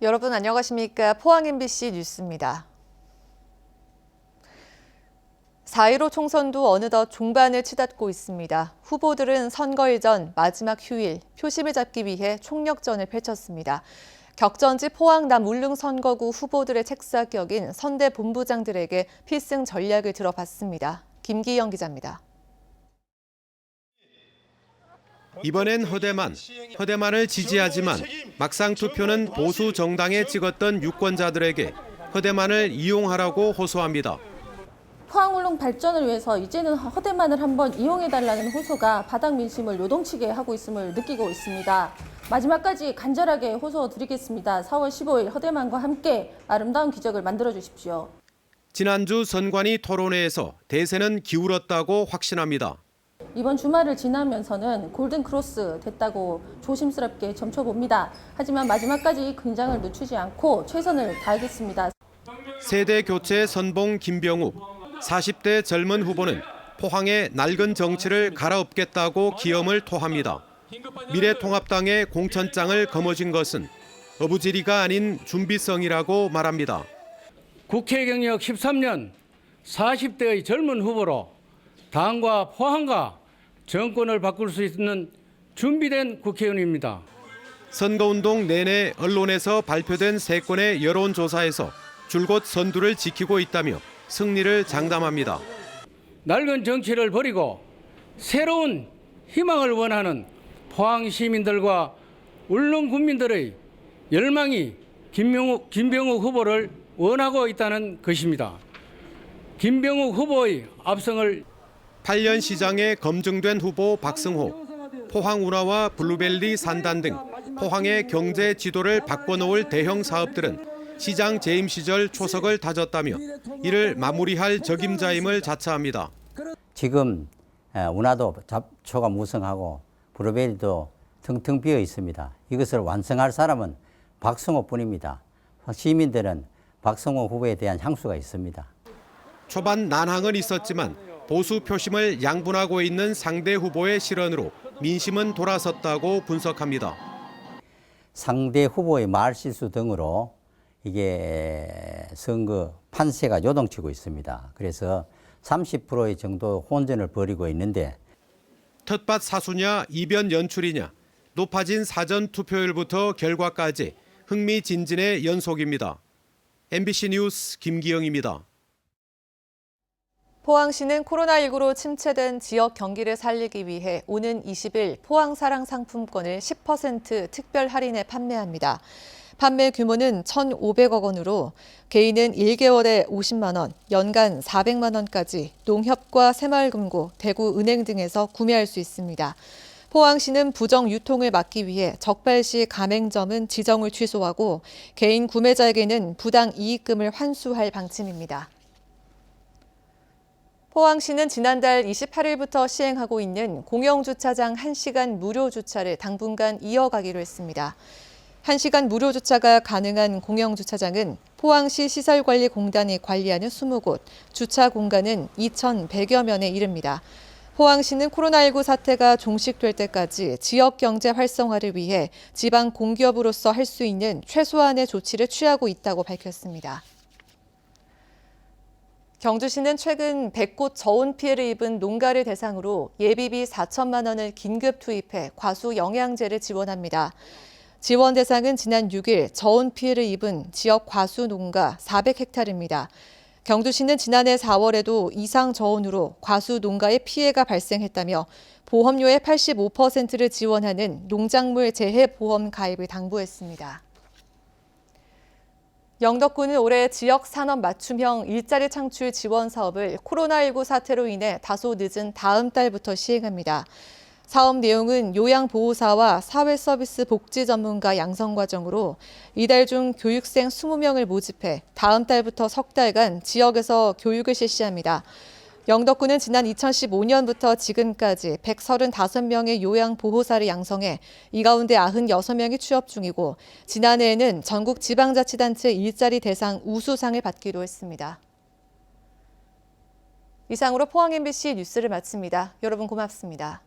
여러분 안녕하십니까? 포항 MBC 뉴스입니다. 4.15 총선도 어느덧 종반을 치닫고 있습니다. 후보들은 선거일 전 마지막 휴일 표심을 잡기 위해 총력전을 펼쳤습니다. 격전지 포항 남울릉 선거구 후보들의 책사격인 선대 본부장들에게 필승 전략을 들어봤습니다. 김기영 기자입니다. 이번엔 허대만을 지지하지만 막상 투표는 보수 정당에 찍었던 유권자들에게 허대만을 이용하라고 호소합니다. 포항울릉 발전을 위해서 이제는 허대만을 한번 이용해달라는 호소가 바닥 민심을 요동치게 하고 있음을 느끼고 있습니다. 마지막까지 간절하게 호소드리겠습니다. 4월 15일 허대만과 함께 아름다운 기적을 만들어 주십시오. 지난주 선관위 토론회에서 대세는 기울었다고 확신합니다. 이번 주말을 지나면서는 골든크로스 됐다고 조심스럽게 점쳐봅니다. 하지만 마지막까지 긴장을 늦추지 않고 최선을 다하겠습니다. 세대 교체 선봉 김병욱, 40대 젊은 후보는 포항의 낡은 정치를 갈아엎겠다고 기염을 토합니다. 미래통합당의 공천장을 거머쥔 것은 어부지리가 아닌 준비성이라고 말합니다. 국회 경력 13년 40대의 젊은 후보로 당과 포항과 정권을 바꿀 수 있는 준비된 국회의원입니다. 선거운동 내내 언론에서 발표된 3건의 여론조사에서 줄곧 선두를 지키고 있다며 승리를 장담합니다. 낡은 정치를 버리고 새로운 희망을 원하는 포항 시민들과 울릉 국민들의 열망이 김병욱 후보를 원하고 있다는 것입니다. 김병욱 후보의 압승을 8년 시장에 검증된 후보 박승호, 포항 운하와 블루벨리 산단 등 포항의 경제 지도를 바꿔놓을 대형 사업들은 시장 재임 시절 초석을 다졌다며 이를 마무리할 적임자임을 자처합니다. 지금 운하도 잡초가 무성하고 블루벨리도 텅텅 비어 있습니다. 이것을 완성할 사람은 박승호뿐입니다. 시민들은 박승호 후보에 대한 향수가 있습니다. 초반 난항은 있었지만 보수 표심을 양분하고 있는 상대 후보의 실언으로 민심은 돌아섰다고 분석합니다. 상대 후보의 말실수 등으로 이게 선거 판세가 요동치고 있습니다. 그래서 30% 정도 혼전을 벌이고 있는데 텃밭 사수냐 이변 연출이냐 높아진 사전 투표율부터 결과까지 흥미진진의 연속입니다. MBC 뉴스 김기영입니다. 포항시는 코로나19로 침체된 지역 경기를 살리기 위해 오는 20일 포항사랑 상품권을 10% 특별 할인에 판매합니다. 판매 규모는 1,500억 원으로 개인은 1개월에 50만 원, 연간 400만 원까지 농협과 새마을금고, 대구은행 등에서 구매할 수 있습니다. 포항시는 부정 유통을 막기 위해 적발시 가맹점은 지정을 취소하고 개인 구매자에게는 부당 이익금을 환수할 방침입니다. 포항시는 지난달 28일부터 시행하고 있는 공영주차장 1시간 무료 주차를 당분간 이어가기로 했습니다. 1시간 무료 주차가 가능한 공영주차장은 포항시 시설관리공단이 관리하는 20곳, 주차 공간은 2,100여 면에 이릅니다. 포항시는 코로나19 사태가 종식될 때까지 지역 경제 활성화를 위해 지방 공기업으로서 할 수 있는 최소한의 조치를 취하고 있다고 밝혔습니다. 경주시는 최근 백꽃 저온 피해를 입은 농가를 대상으로 예비비 4천만 원을 긴급 투입해 과수 영양제를 지원합니다. 지원 대상은 지난 6일 저온 피해를 입은 지역 과수 농가 400헥타르입니다. 경주시는 지난해 4월에도 이상 저온으로 과수 농가에 피해가 발생했다며 보험료의 85%를 지원하는 농작물 재해 보험 가입을 당부했습니다. 영덕군은 올해 지역 산업 맞춤형 일자리 창출 지원 사업을 코로나19 사태로 인해 다소 늦은 다음 달부터 시행합니다. 사업 내용은 요양보호사와 사회서비스 복지 전문가 양성 과정으로 이달 중 교육생 20명을 모집해 다음 달부터 석 달간 지역에서 교육을 실시합니다. 영덕군은 지난 2015년부터 지금까지 135명의 요양보호사를 양성해 이 가운데 96명이 취업 중이고 지난해에는 전국 지방자치단체 일자리 대상 우수상을 받기도 했습니다. 이상으로 포항 MBC 뉴스를 마칩니다. 여러분 고맙습니다.